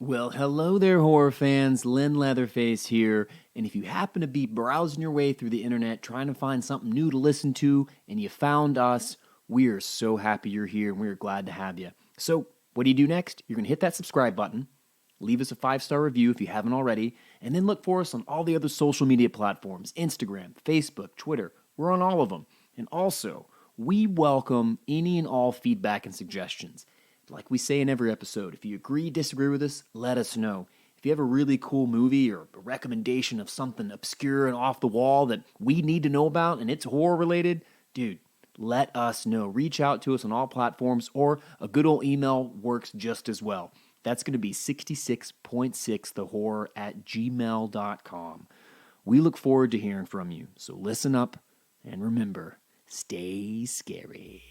Well, hello there, horror fans. Len Leatherface here. And if you happen to be browsing your way through the internet trying to find something new to listen to and you found us, we are so happy you're here and we're glad to have you. So, what do you do next? You're going to hit that subscribe button, leave us a 5-star review if you haven't already, and then look for us on all the other social media platforms, Instagram, Facebook, Twitter. We're on all of them. And also, we welcome any and all feedback and suggestions. Like we say in every episode, if you agree, disagree with us, let us know. If you have a really cool movie or a recommendation of something obscure and off the wall that we need to know about and it's horror related, dude, let us know. Reach out to us on all platforms, or a good old email works just as well. That's going to be 66.6thehorror@gmail.com. We look forward to hearing from you, so listen up and remember, stay scary.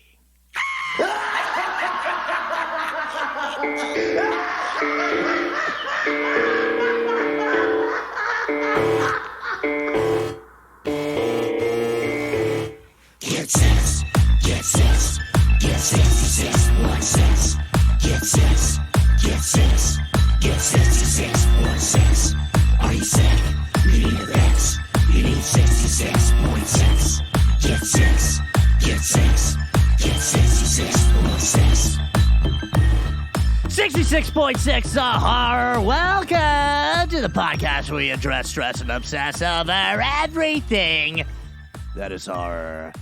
Get sex, get sex, get 66.6. Get sex, get sex, get 66.6. Are you sick? You need an X. You need 66.6. Get sex, get sex, get 66.6. 66.6 horror. Welcome to the podcast where we address, stress, and obsess over everything that is horror.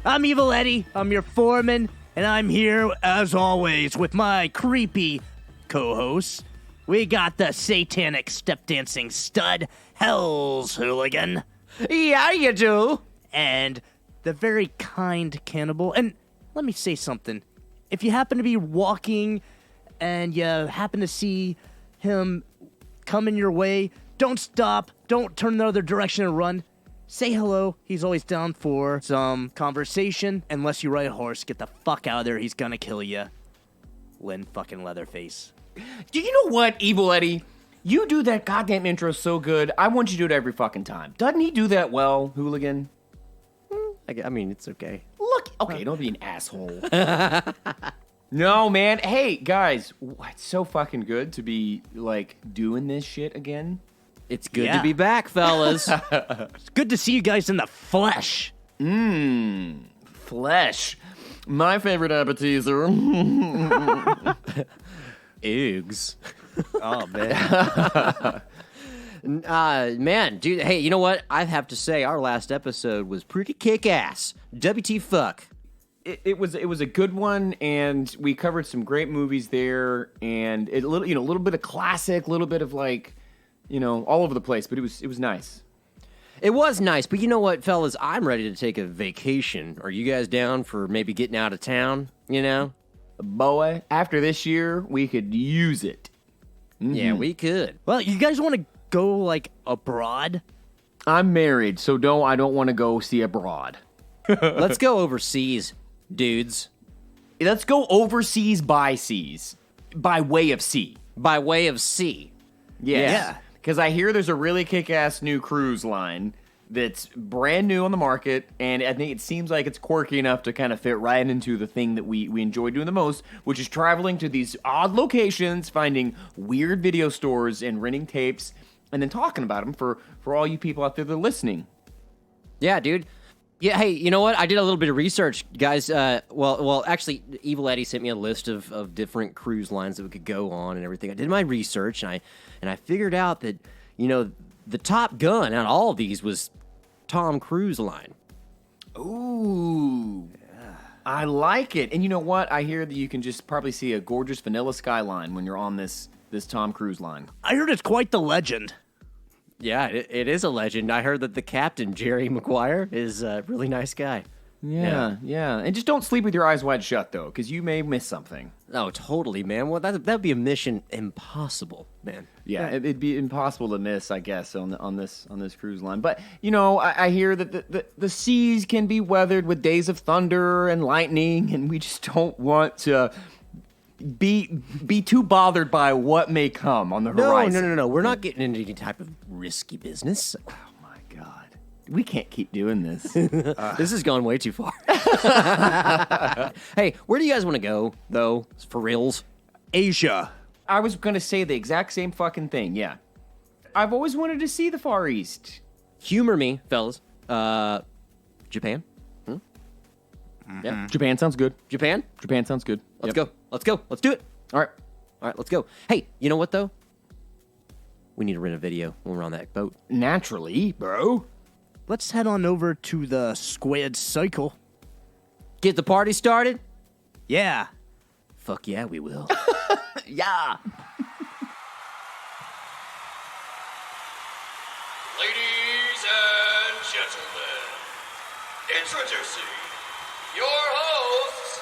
I'm Evil Eddie. I'm your foreman, and I'm here, as always, with my creepy co-hosts. We got the satanic step-dancing stud, Hell's Hooligan. Yeah, you do. And the very kind cannibal. And let me say something. If you happen to be walking and you happen to see him coming your way, don't stop. Don't turn the other direction and run. Say hello. He's always down for some conversation. Unless you ride a horse, get the fuck out of there. He's gonna kill you. Lynn fucking Leatherface. Do you know what, Evil Eddie? You do that goddamn intro so good. I want you to do it every fucking time. Doesn't he do that well, Hooligan? I mean, it's okay. Look, okay, don't be an asshole. No, man. Hey, guys, it's so fucking good to be, like, doing this shit again. It's good Yeah. to be back, fellas. It's good to see you guys in the flesh. Flesh. My favorite appetizer. Eggs. Oh, man. Man, dude, hey, you know what? I have to say, our last episode was pretty kick-ass. WT fuck. It was a good one, and we covered some great movies there, and a little bit of classic, a little bit of like, all over the place, but it was nice. It was nice, but you know what, fellas? I'm ready to take a vacation. Are you guys down for maybe getting out of town, Boy, after this year, we could use it. Mm-hmm. Yeah, we could. Well, you guys want to go, like, abroad? I'm married, so I don't want to go see abroad. Let's go overseas, dudes. Let's go overseas by seas. By way of sea. By way of sea. Yes. Yeah. Because I hear there's a really kick-ass new cruise line that's brand new on the market, and I think it seems like it's quirky enough to kind of fit right into the thing that we enjoy doing the most, which is traveling to these odd locations, finding weird video stores and renting tapes, and then talking about them for all you people out there that are listening. Yeah, dude. Yeah, hey, you know what? I did a little bit of research, guys. Well, actually, Evil Eddie sent me a list of different cruise lines that we could go on and everything. I did my research, and I figured out that, the top gun on all of these was Tom Cruise line. Ooh. I like it. And you know what? I hear that you can just probably see a gorgeous vanilla skyline when you're on this Tom Cruise line. I heard it's quite the legend. Yeah, it is a legend. I heard that the captain, Jerry Maguire, is a really nice guy. Yeah. And just don't sleep with your eyes wide shut, though, because you may miss something. Oh, totally, man. Well, that'd be a mission impossible, man. Yeah, it'd be impossible to miss, I guess, on this cruise line. But I hear that the seas can be weathered with days of thunder and lightning, and we just don't want to be too bothered by what may come on the horizon. No. We're not getting into any type of risky business. Oh my God, we can't keep doing this. This has gone way too far. Hey, where do you guys want to go, though, for reals? Asia. I was gonna say the exact same fucking thing, yeah. I've always wanted to see the Far East. Humor me, fellas. Japan? Yeah. Japan sounds good. Japan? Japan sounds good. Let's go. Let's go. Let's do it. All right. All right, let's go. Hey, you know what, though? We need to rent a video when we're on that boat. Naturally, bro. Let's head on over to the squared cycle. Get the party started? Yeah. Fuck yeah, we will. Yeah. Ladies and gentlemen, introducing your hosts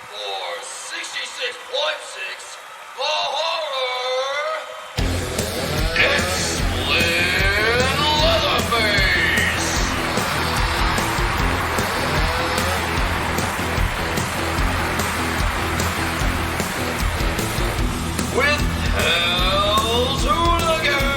for 66.6 The Horror, it's Lynn Leatherface. With Hell's Hooligan.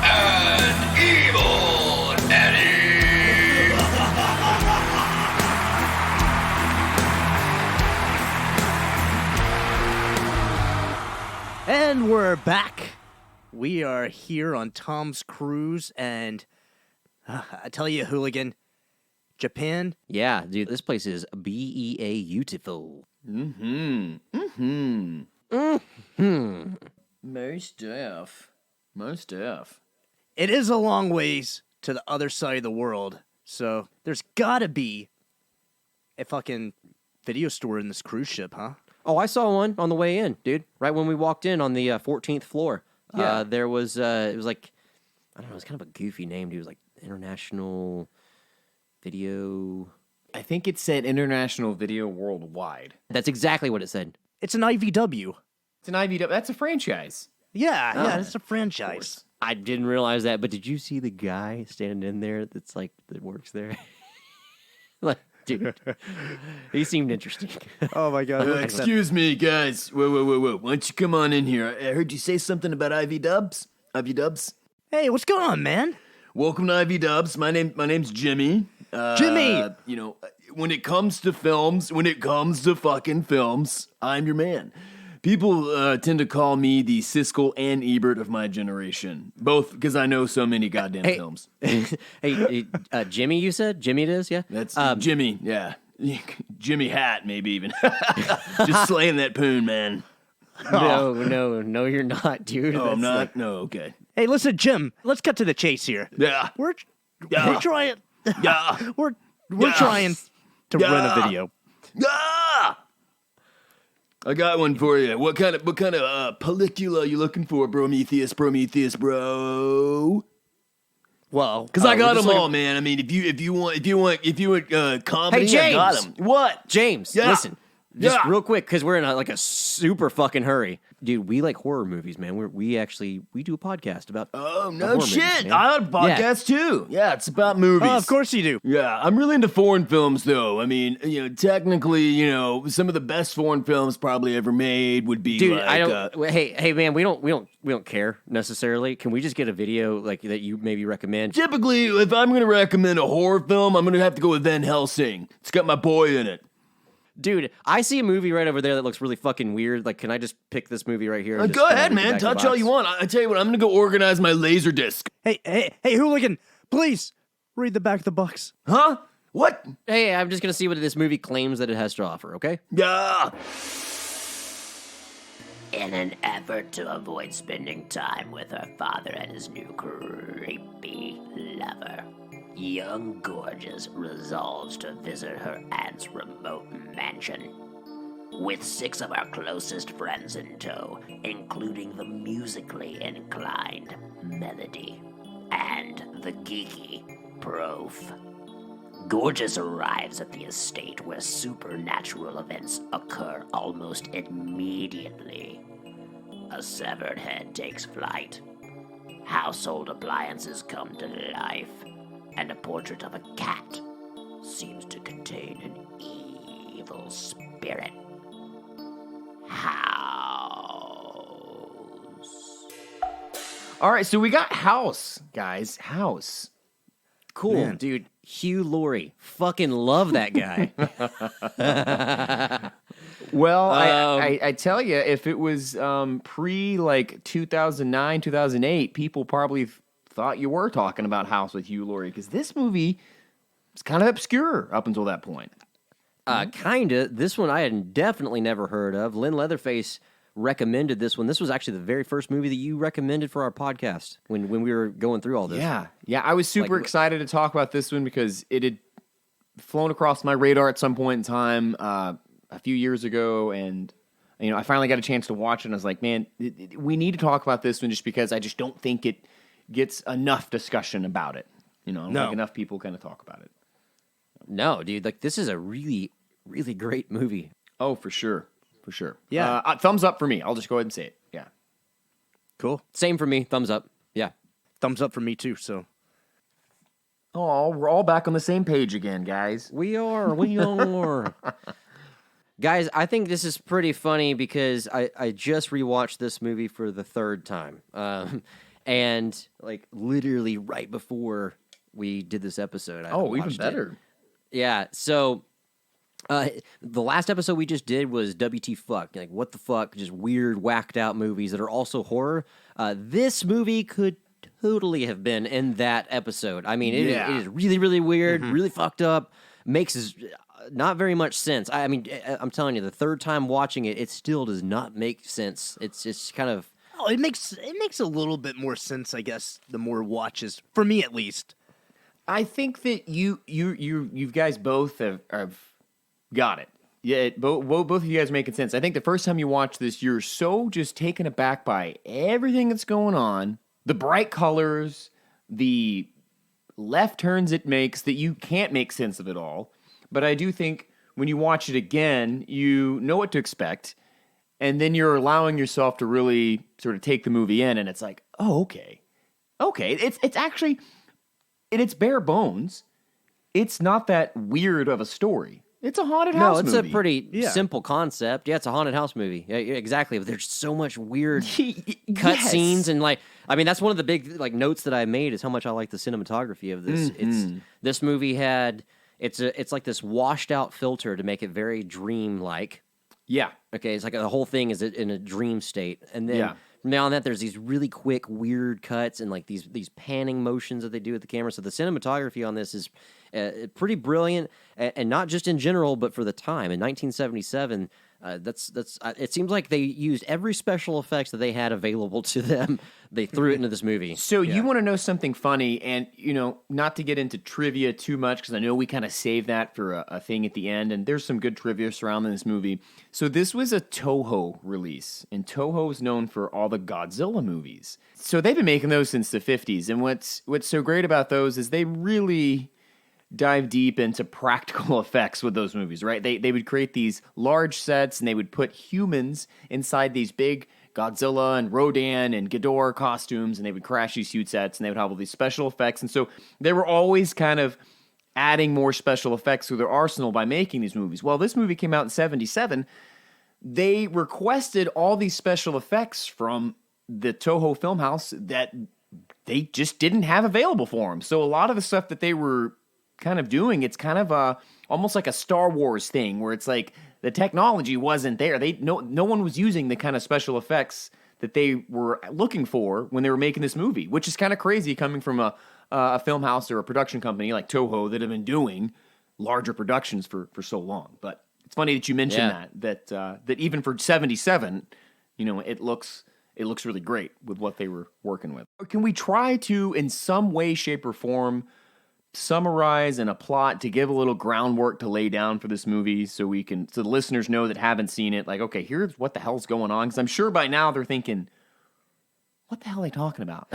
And Evil Eddie. And we're back. We are here on Tom's Cruise, and I tell you, Hooligan, Japan, Yeah, dude, this place is beautiful. Most def. Most def. it is a long ways to the other side of the world, so there's gotta be a fucking video store in this cruise ship, huh? Oh, I saw one on the way in, dude. Right when we walked in on the 14th floor. Yeah. There was, it was like, I don't know, it was kind of a goofy name, dude. It was like International Video. I think it said International Video Worldwide. That's exactly what it said. It's an IVW. It's an IVW. That's a franchise. Yeah, it's a franchise. I didn't realize that, but did you see the guy standing in there that's like, that works there? Like, dude, he seemed interesting. Oh my god. Excuse me, guys. Whoa. Why don't you come on in here? I heard you say something about Ivy Dubs. Ivy Dubs. Hey, what's going on, man? Welcome to Ivy Dubs. My name's Jimmy. Jimmy! You know, when it comes to films, when it comes to fucking films, I'm your man. People tend to call me the Siskel and Ebert of my generation. Both because I know so many goddamn films. Hey, Jimmy, you said? Jimmy it is, yeah? That's Jimmy, yeah. Jimmy Hat, maybe even. Just slaying that poon, man. No, you're not, dude. Oh, I'm That's not? like- No, okay. Hey, listen, Jim, let's cut to the chase here. Yeah. We're Yeah. trying Yeah. we're Yeah. trying to rent a Yeah. video. Ah! I got one for you. What kind of pellicula you looking for, Prometheus, bro? Well, Because I got just them looking- all, man. I mean, if you want comedy, Hey, I got James! them. What? James, Yeah. listen. Just Yeah. real quick, because we're in a super fucking hurry. Dude, we like horror movies, man. We do a podcast about Oh, no horror movies, shit. man. I got a podcast too. Yeah, it's about movies. oh, of course you do. Yeah, I'm really into foreign films, though. I mean, technically, some of the best foreign films probably ever made would be Dude, like, I don't. Hey, man, we don't care necessarily. Can we just get a video like that you maybe recommend? typically, if I'm going to recommend a horror film, I'm going to have to go with Van Helsing. It's got my boy in it. Dude, I see a movie right over there that looks really fucking weird. Like, can I just pick this movie right here? and just Go kinda ahead, read the man. back of the Touch all box? you want. I tell you what, I'm going to go organize my laser disc. Hey, Hooligan, please read the back of the box. Huh? What? Hey, I'm just gonna see what this movie claims that it has to offer. Okay. Yeah. In an effort to avoid spending time with her father and his new creepy lover, young Gorgeous resolves to visit her aunt's remote mansion. With 6 of our closest friends in tow, including the musically inclined Melody and the geeky Prof. Gorgeous arrives at the estate where supernatural events occur almost immediately. A severed head takes flight. Household appliances come to life, and a portrait of a cat seems to contain an evil spirit. House. All right, so we got House, guys. House. Cool, Man. dude. Hugh Laurie. Fucking love that guy. Well, I tell you, if it was pre like 2009, 2008, people probably thought you were talking about House with Hugh Laurie because this movie was kind of obscure up until that point. Kinda. This one I had definitely never heard of. Lynn Leatherface recommended this one. This was actually the very first movie that you recommended for our podcast when we were going through all this. Yeah. I was super excited to talk about this one because it had flown across my radar at some point in time a few years ago, and I finally got a chance to watch it. And I was like, man, we need to talk about this one just because I just don't think it gets enough discussion about it. I don't think enough people kind of talk about it. No, dude. Like this is a really, really great movie. Oh, for sure. For sure. Yeah. Thumbs up for me. I'll just go ahead and say it. Yeah. Cool. Same for me. Thumbs up. Yeah. Thumbs up for me too. So Oh, we're all back on the same page again, guys. We are. Guys, I think this is pretty funny because I just rewatched this movie for the third time. And like literally right before we did this episode. I Oh, even watched it. better. Yeah. So the last episode we just did was WT Fuck. Like, what the fuck? Just weird, whacked out movies that are also horror. This movie could totally have been in that episode. I mean, it is really, really weird, really fucked up, makes not very much sense. I mean, I'm telling you, the third time watching it, it still does not make sense. It's just kind of... oh, it makes a little bit more sense, I guess, the more watches, for me at least. I think that you guys both have got it. Yeah, both of you guys making sense. I think the first time you watch this, you're so just taken aback by everything that's going on, the bright colors, the left turns it makes that you can't make sense of it all. But I do think when you watch it again, you know what to expect, and then you're allowing yourself to really sort of take the movie in, and it's like, oh, okay. It's actually, in its bare bones, it's not that weird of a story. It's a haunted house movie. No, it's a pretty simple concept. Yeah, it's a haunted house movie. Yeah, exactly. But there's so much weird cut scenes and I mean, that's one of the big notes that I made is how much I like the cinematography of this. This movie had it's like this washed out filter to make it very dream like. Yeah. Okay, it's like the whole thing is in a dream state, and then from now on that there's these really quick weird cuts and like these panning motions that they do with the camera. So the cinematography on this is pretty brilliant, and not just in general, but for the time in 1977. It seems like they used every special effects that they had available to them. They threw it into this movie. So you want to know something funny, and not to get into trivia too much because I know we kind of saved that for a thing at the end, and there's some good trivia surrounding this movie. So this was a Toho release, and Toho is known for all the Godzilla movies. So they've been making those since the 50s, and what's so great about those is they really dive deep into practical effects with those movies, right? They would create these large sets, and they would put humans inside these big Godzilla and Rodan and Ghidorah costumes, and they would crash these huge sets, and they would have all these special effects. And so they were always kind of adding more special effects to their arsenal by making these movies. Well, this movie came out in 1977. They requested all these special effects from the Toho Filmhouse that they just didn't have available for them. So a lot of the stuff that they were kind of doing, it's kind of almost like a Star Wars thing where it's like the technology wasn't there. No one was using the kind of special effects that they were looking for when they were making this movie, which is kind of crazy coming from a film house or a production company like Toho that have been doing larger productions for so long. But it's funny that you mentioned that even for 1977, it looks really great with what they were working with. Can we try to, in some way, shape, or form, summarize and a plot to give a little groundwork to lay down for this movie so the listeners know that haven't seen it, like, okay, here's what the hell's going on? Because I'm sure by now they're thinking, what the hell are they talking about?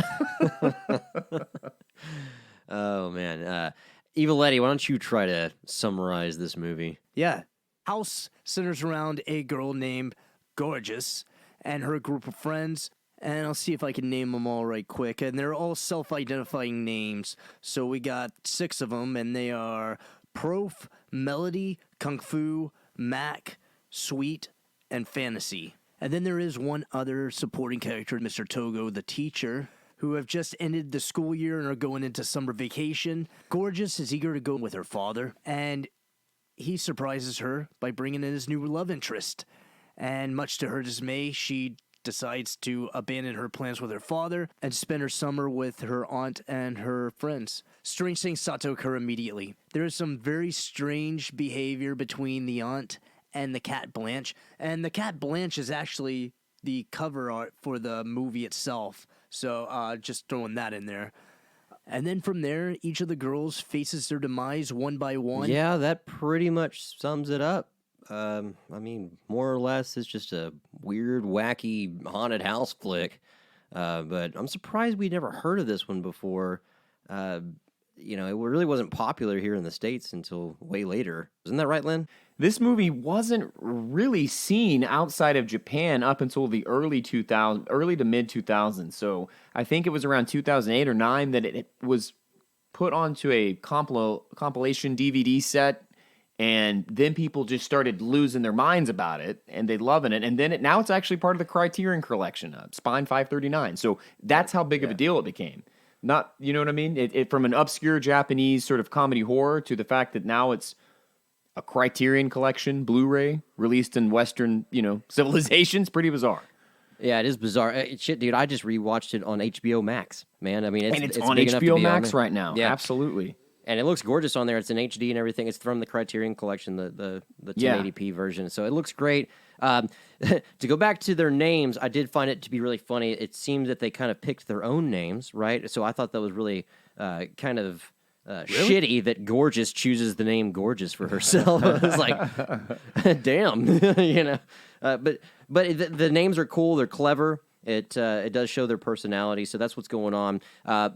Oh, man. Evil Eddie, why don't you try to summarize this movie? Yeah. House centers around a girl named Gorgeous and her group of friends. And I'll see if I can name them all right quick. And they're all self-identifying names. So we got 6 of them, and they are Prof, Melody, Kung Fu, Mac, Sweet, and Fantasy. And then there is one other supporting character, Mr. Togo, the teacher. who have just ended the school year and are going into summer vacation. Gorgeous is eager to go with her father, and he surprises her by bringing in his new love interest. And much to her dismay, she decides to abandon her plans with her father and spend her summer with her aunt and her friends. Strange things start to occur immediately. There is some very strange behavior between the aunt and the cat Blanche, and the cat Blanche is actually the cover art for the movie itself, so just throwing that in there. And then from there, each of the girls faces their demise one by one. Yeah, that pretty much sums it up. I mean, more or less, it's just a weird, wacky haunted house flick. But I'm surprised we never heard of this one before. You know, it really wasn't popular here in the States until way later. Isn't that right, Lynn? This movie wasn't really seen outside of Japan up until the early to mid 2000s. So I think it was around 2008 or 9 that it was put onto a compilation DVD set. And then people just started losing their minds about it, and they loving it. And then now it's actually part of the Criterion Collection, Spine 539. So that's how big of a deal it became. Not, you know what I mean? It from an obscure Japanese sort of comedy horror to the fact that now it's a Criterion Collection Blu-ray released in Western, civilizations. Pretty bizarre. Yeah, it is bizarre. Shit, dude, I just rewatched it on HBO Max, man. I mean, it's on big enough to HBO be Max on right now. Yeah. Absolutely. And it looks gorgeous on there. It's in HD and everything. It's from the Criterion Collection, the 1080p version. So it looks great. To go back to their names, I did find it to be really funny. It seems that they kind of picked their own names, right? So I thought that was really kind of shitty that Gorgeous chooses the name Gorgeous for herself. I was like, damn, But the names are cool. They're clever. It does show their personality. So that's what's going on.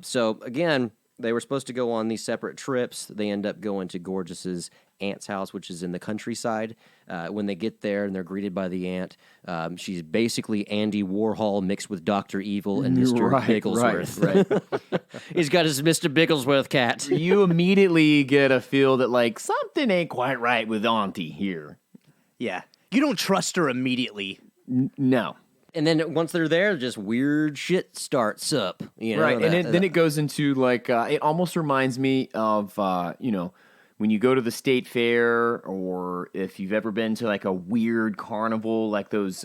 So again, they were supposed to go on these separate trips. They end up going to Gorgeous's aunt's house, which is in the countryside. When they get there and they're greeted by the aunt, she's basically Andy Warhol mixed with Dr. Evil and Mr. Bigglesworth. Right. He's got his Mr. Bigglesworth cat. You immediately get a feel that, like, something ain't quite right with Auntie here. Yeah. You don't trust her immediately. No. And then once they're there, just weird shit starts up. Right, and then it goes into, like, it almost reminds me of, when you go to the state fair, or if you've ever been to, like, a weird carnival, like those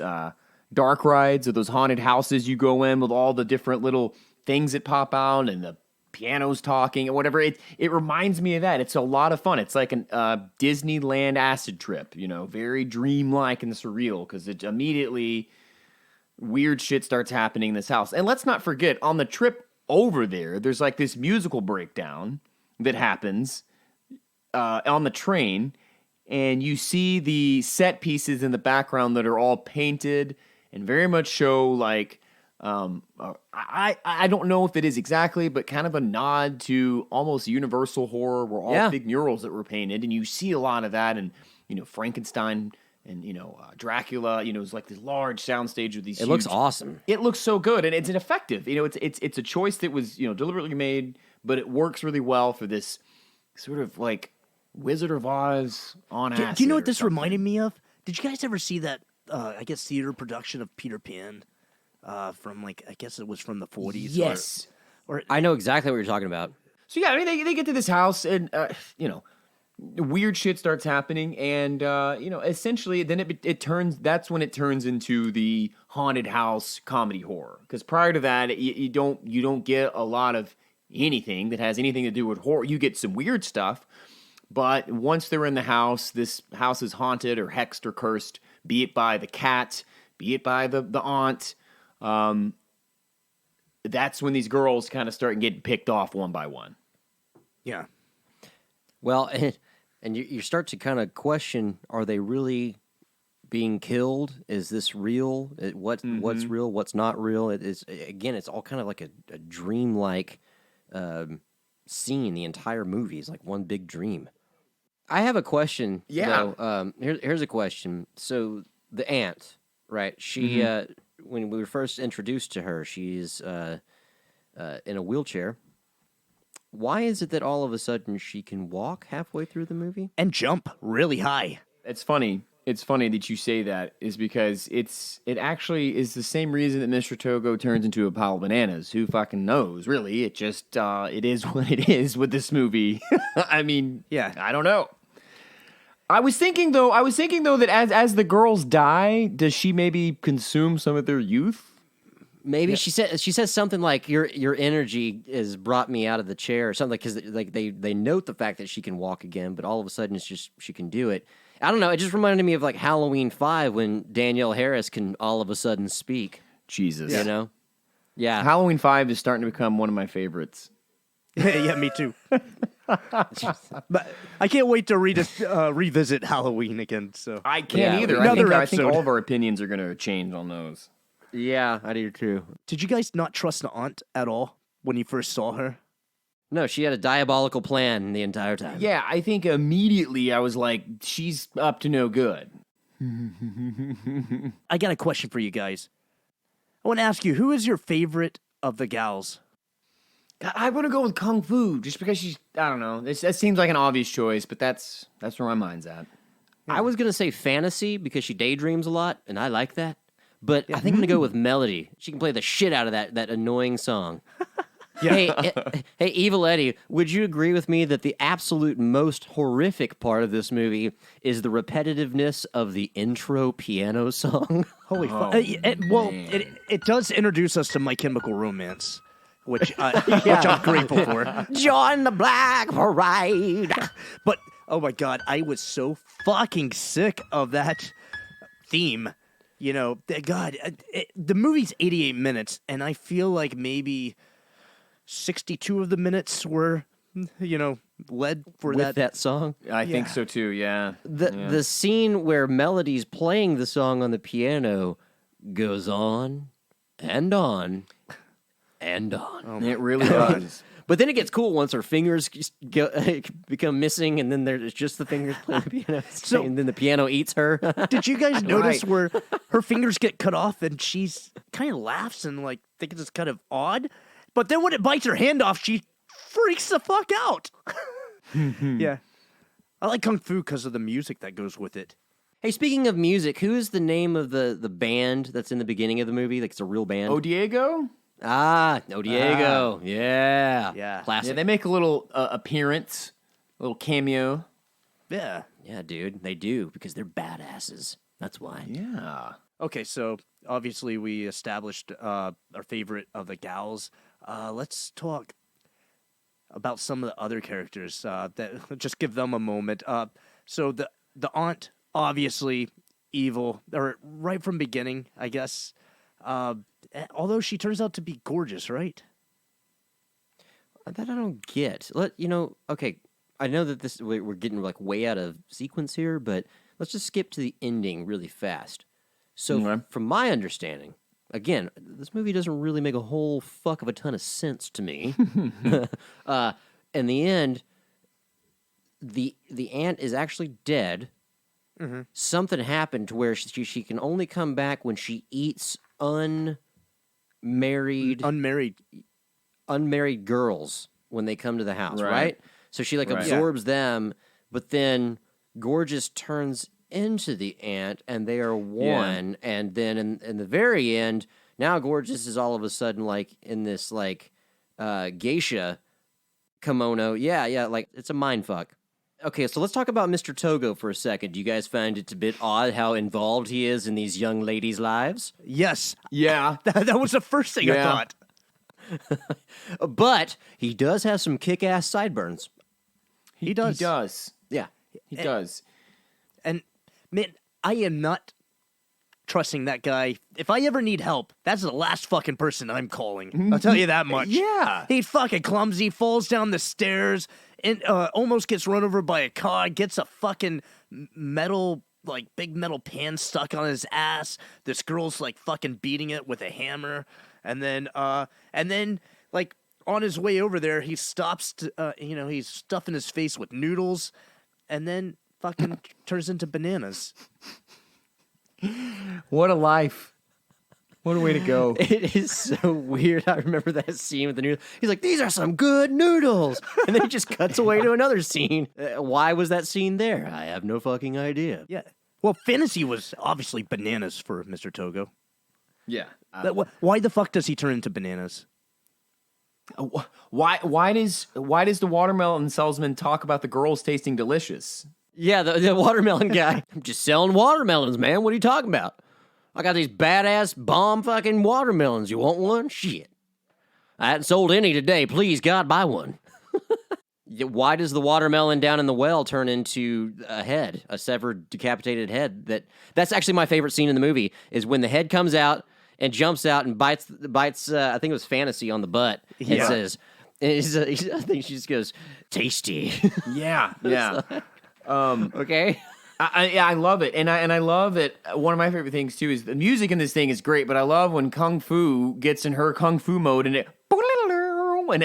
dark rides or those haunted houses you go in with all the different little things that pop out and the pianos talking and whatever. It reminds me of that. It's a lot of fun. It's like an Disneyland acid trip, very dreamlike and surreal, because it immediately weird shit starts happening in this house. And let's not forget, on the trip over there, there's like this musical breakdown that happens on the train, and you see the set pieces in the background that are all painted and very much show like I don't know if it is exactly, but kind of a nod to almost Universal horror, where all big murals that were painted, and you see a lot of that, and Frankenstein. And, Dracula, it's like this large soundstage with these It looks awesome. It looks so good, and it's an effective. It's a choice that was, deliberately made, but it works really well for this sort of like Wizard of Oz on acid. Do you know what this reminded me of? Did you guys ever see that, theater production of Peter Pan from, like, I guess it was from the 40s? Yes. Or I know exactly what you're talking about. So, yeah, I mean, they get to this house, and, weird shit starts happening, and essentially then it turns. That's when it turns into the haunted house comedy horror. Because prior to that, you don't get a lot of anything that has anything to do with horror. You get some weird stuff, but once they're in the house, this house is haunted or hexed or cursed, be it by the cat, be it by the aunt. That's when these girls kind of start getting picked off one by one. yeah. Well, and you start to kind of question, are they really being killed? Is this real? What's real? What's not real? It's all kind of like a dream-like scene. The entire movie is like one big dream. I have a question. Yeah. Though. Here's a question. So the aunt, right? She, when we were first introduced to her, she's in a wheelchair. Why is it that all of a sudden she can walk halfway through the movie? And jump really high. It's funny. it's funny that you say that is because it actually is the same reason that Mr. Togo turns into a pile of bananas. Who fucking knows, really? It just, it is what it is with this movie. I mean, Yeah. I don't know. I was thinking though that as the girls die, does she maybe consume some of their youth? Maybe she says something like your energy has brought me out of the chair or something, because like they note the fact that she can walk again, but all of a sudden it's just she can do it. I don't know. It just reminded me of like Halloween 5 when Danielle Harris can all of a sudden speak. Jesus, You know? Yeah. Halloween 5 is starting to become one of my favorites. Yeah, me too. But I can't wait to revisit Halloween again. So I can't Yeah, either. another I think episode. all of our opinions are going to change on those. Yeah, I do too. Did you guys not trust the aunt at all when you first saw her? No, she had a diabolical plan the entire time. Yeah, I think immediately I was like, she's up to no good. I got a question for you guys. I want to ask you, who is your favorite of the gals? I want to go with Kung Fu just because she's, I don't know. That seems like an obvious choice, but that's where my mind's at. I was gonna say fantasy because she daydreams a lot, and I like that. But I think I'm gonna go with melody. She can play the shit out of that annoying song. Hey, Evil Eddie, would you agree with me that the absolute most horrific part of this movie is the repetitiveness of the intro piano song? Holy fuck. It does introduce us to My Chemical Romance, which I'm grateful for. Join the Black Parade. But, oh my God, I was so fucking sick of that theme. You know, God, the movie's 88 minutes, and I feel like maybe 62 of the minutes were, led for With that song. I think so too, yeah. The scene where Melody's playing the song on the piano goes on and on and on. It really does. But then it gets cool once her fingers become missing, and then there's just the fingers playing the piano, and then the piano eats her. Did you guys notice where her fingers get cut off and she's kind of laughs and like thinks it's kind of odd? But then when it bites her hand off, she freaks the fuck out. Yeah. I like Kung Fu because of the music that goes with it. Hey, speaking of music, who is the name of the band that's in the beginning of the movie? Like, it's a real band? Oh, Diego? Diego. Yeah. Yeah. Classic. Yeah, they make a little appearance, a little cameo. Yeah. Yeah, dude, they do, because they're badasses. That's why. Yeah. Okay, so obviously we established our favorite of the gals. Let's talk about some of the other characters. That just give them a moment. So the aunt, obviously evil, or right from beginning, I guess. Although she turns out to be gorgeous, right? That I don't get. Okay, I know that we're getting like way out of sequence here, but let's just skip to the ending really fast. So, Okay. from my understanding, again, this movie doesn't really make a whole fuck of a ton of sense to me. In the end, the aunt is actually dead. Mm-hmm. Something happened to where she can only come back when she eats unmarried girls when they come to the house, right? So she Right. absorbs them, but then Gorgeous turns into the aunt, and they are one. And then in the very end, now Gorgeous is all of a sudden like in this geisha kimono. Yeah, like it's a mind fuck. Okay, so let's talk about Mr. Togo for a second. Do you guys find it a bit odd how involved he is in these young ladies' lives? Yes. Yeah. That was the first thing I Yeah. thought. But he does have some kick-ass sideburns. He does. He does. Yeah. He does. And man, I am not trusting that guy. If I ever need help, that's the last fucking person I'm calling. I'll tell you that much. Yeah. He fucking clumsy, falls down the stairs, and almost gets run over by a car, gets a fucking big metal pan stuck on his ass. This girl's like fucking beating it with a hammer. And then like on his way over there, he stops to, he's stuffing his face with noodles, and then fucking turns into bananas. What a life. What a way to go. It is so weird. I remember that scene with the noodles. He's like, these are some good noodles. And then he just cuts away to another scene. Why was that scene there? I have no fucking idea. Yeah. Well, fantasy was obviously bananas for Mr. Togo. Yeah. Why the fuck does he turn into bananas? Why does the watermelon salesman talk about the girls tasting delicious? Yeah, the watermelon guy. I'm just selling watermelons, man. What are you talking about? I got these badass bomb fucking watermelons. You want one? Shit. I hadn't sold any today. Please, God, buy one. Why does the watermelon down in the well turn into a head, a severed, decapitated head? That's actually my favorite scene in the movie, is when the head comes out and jumps out and bites I think it was Fantasy on the butt, and says, I think she just goes, tasty. Yeah. Okay? I love it, and I love it. One of my favorite things too is the music in this thing is great, but I love when Kung Fu gets in her Kung Fu mode and it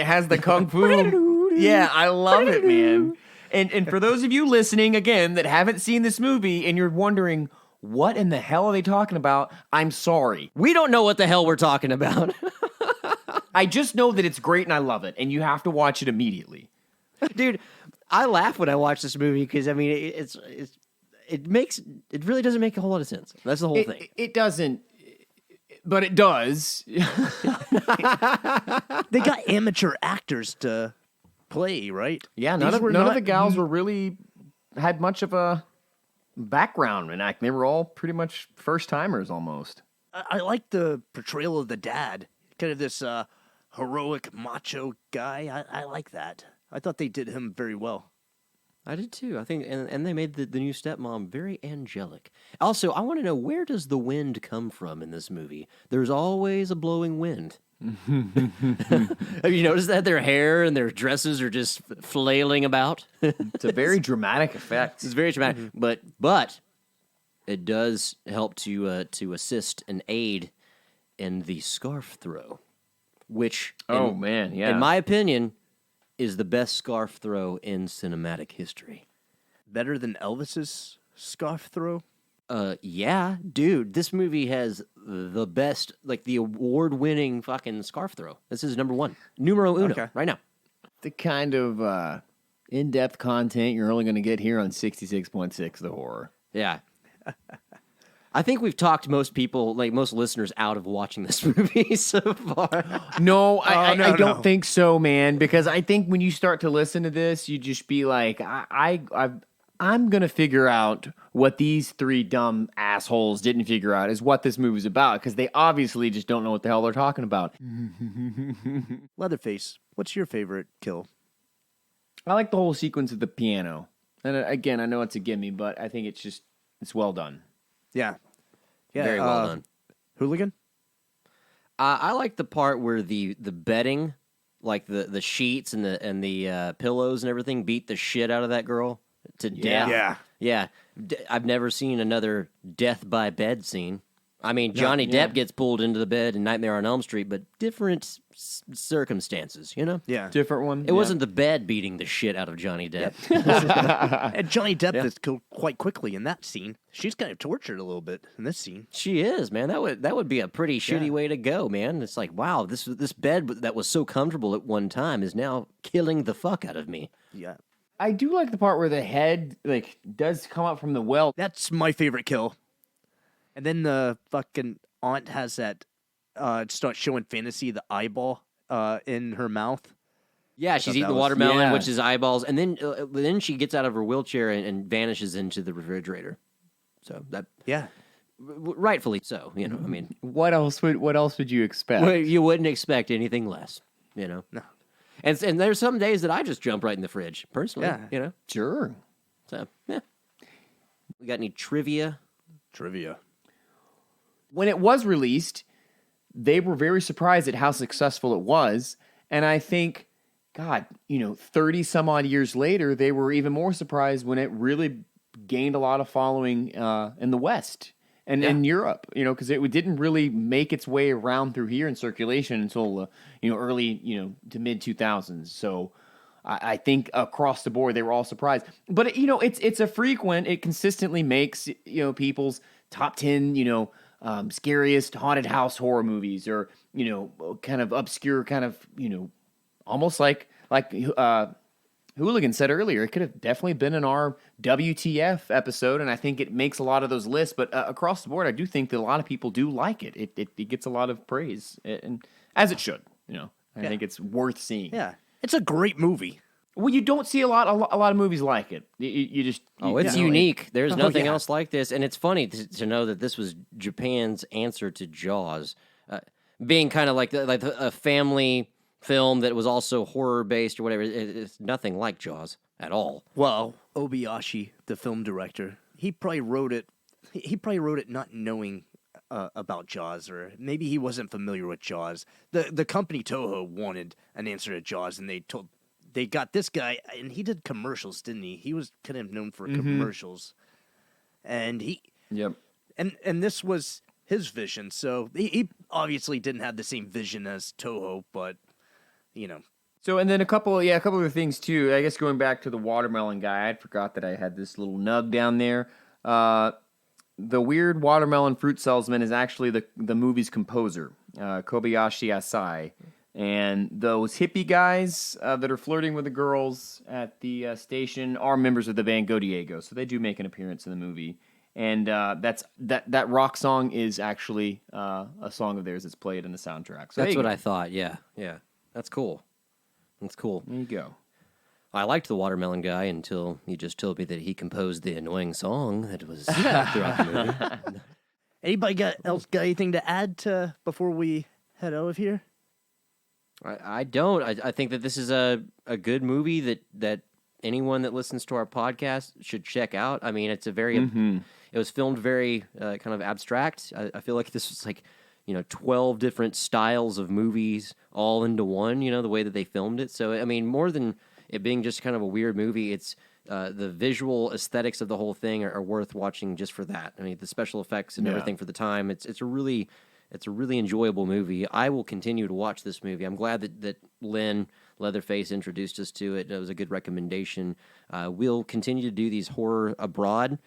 has the Kung Fu. Yeah, I love it, man. And for those of you listening again that haven't seen this movie and you're wondering what in the hell are they talking about, I'm sorry. We don't know what the hell we're talking about. I just know that it's great and I love it, and you have to watch it immediately. Dude, I laugh when I watch this movie because I mean it really doesn't make a whole lot of sense. That's the whole thing. It doesn't, but it does. They got amateur actors to play, right? Yeah, none of the gals were really had much of a background in acting. They were all pretty much first timers almost. I like the portrayal of the dad, kind of this heroic macho guy. I like that. I thought they did him very well. I did too. I think, and they made the new stepmom very angelic. Also, I want to know, where does the wind come from in this movie? There's always a blowing wind. Have you noticed that their hair and their dresses are just flailing about? It's a very dramatic effect. It's very dramatic, but it does help to assist and aid in the scarf throw, which in my opinion is the best scarf throw in cinematic history. Better than Elvis's scarf throw? Yeah, dude, this movie has the best, like the award-winning fucking scarf throw. This is number one. Numero uno, right now. The kind of in-depth content you're only going to get here on 66.6 The Horror. Yeah. I think we've talked most people, like most listeners, out of watching this movie so far. No, I don't think so, man. Because I think when you start to listen to this, you just be like, I'm gonna figure out what these three dumb assholes didn't figure out is what this movie's about. Because they obviously just don't know what the hell they're talking about. Leatherface, what's your favorite kill? I like the whole sequence of the piano. And again, I know it's a gimme, but I think it's well done. Yeah. Very well done. Hooligan? I like the part where the bedding, like the sheets and the pillows and everything, beat the shit out of that girl to death. Yeah. I've never seen another death by bed scene. I mean, Johnny Depp gets pulled into the bed in Nightmare on Elm Street, but different circumstances, you know? Yeah. Different one. It wasn't the bed beating the shit out of Johnny Depp. And Johnny Depp is killed quite quickly in that scene. She's kind of tortured a little bit in this scene. She is, man. That would be a pretty shitty way to go, man. It's like, wow, this bed that was so comfortable at one time is now killing the fuck out of me. Yeah. I do like the part where the head does come up from the well. That's my favorite kill. And then the fucking aunt has that, starts showing Fantasy the eyeball in her mouth. Yeah, she's eating the watermelon, which is eyeballs, and then she gets out of her wheelchair and vanishes into the refrigerator. So that rightfully so. You know, I mean, what else would you expect? Well, you wouldn't expect anything less. You know, no. And there's some days that I just jump right in the fridge personally. Yeah, you know, sure. So yeah, we got any trivia? When it was released, they were very surprised at how successful it was. And I think, God, 30 some odd years later, they were even more surprised when it really gained a lot of following in the West and in Europe, because it didn't really make its way around through here in circulation until, early, to mid 2000s. So I think across the board, they were all surprised. But, it's a frequent, it consistently makes, people's top 10, scariest haunted house horror movies, or kind of obscure, kind of almost like Hooligan said earlier, it could have definitely been in our WTF episode, and I think it makes a lot of those lists. But across the board, I do think that a lot of people do like it. It gets a lot of praise, and as it should. I think it's worth seeing. Yeah, it's a great movie. Well, you don't see a lot of movies like it. You just It's you know, unique. There's nothing yeah. else like this, and it's funny to know that this was Japan's answer to Jaws, being kind of like a family film that was also horror based or whatever. It's nothing like Jaws at all. Well, Obayashi, the film director, he probably wrote it. He probably wrote it not knowing about Jaws, or maybe he wasn't familiar with Jaws. The company Toho wanted an answer to Jaws, and they got this guy, and he did commercials, didn't he? He was kind of known for commercials, and Yep. and this was his vision. So he obviously didn't have the same vision as Toho, but So, and then a couple other things too. I guess going back to the watermelon guy, I forgot that I had this little nug down there. The weird watermelon fruit salesman is actually the movie's composer, Kobayashi Asai. And those hippie guys that are flirting with the girls at the station are members of the band Go Diego, so they do make an appearance in the movie. And that rock song is actually a song of theirs that's played in the soundtrack. So That's what I thought. Yeah. That's cool. That's cool. There you go. I liked the watermelon guy until you just told me that he composed the annoying song that was throughout the movie. anybody else got anything to add before we head out of here? I don't. I think that this is a good movie that anyone that listens to our podcast should check out. I mean, it's a very it was filmed very kind of abstract. I feel like this was like 12 different styles of movies all into one. The way that they filmed it. So I mean, more than it being just kind of a weird movie, it's the visual aesthetics of the whole thing are worth watching just for that. I mean, the special effects and everything for the time. It's a really enjoyable movie. I will continue to watch this movie. I'm glad that Lynn Leatherface introduced us to it. It was a good recommendation. We'll continue to do these horror abroad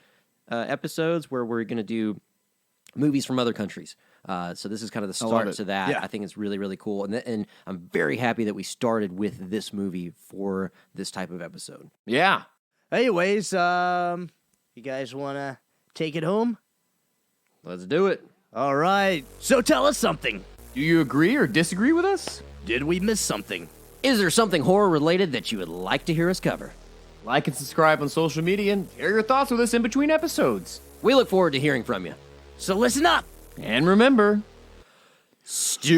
episodes where we're going to do movies from other countries. So this is kind of the start to that. Yeah. I think it's really, really cool. And I'm very happy that we started with this movie for this type of episode. Yeah. Anyways, you guys want to take it home? Let's do it. All right. So tell us something. Do you agree or disagree with us? Did we miss something? Is there something horror related that you would like to hear us cover? Like and subscribe on social media and share your thoughts with us in between episodes. We look forward to hearing from you. So listen up. And remember, Stay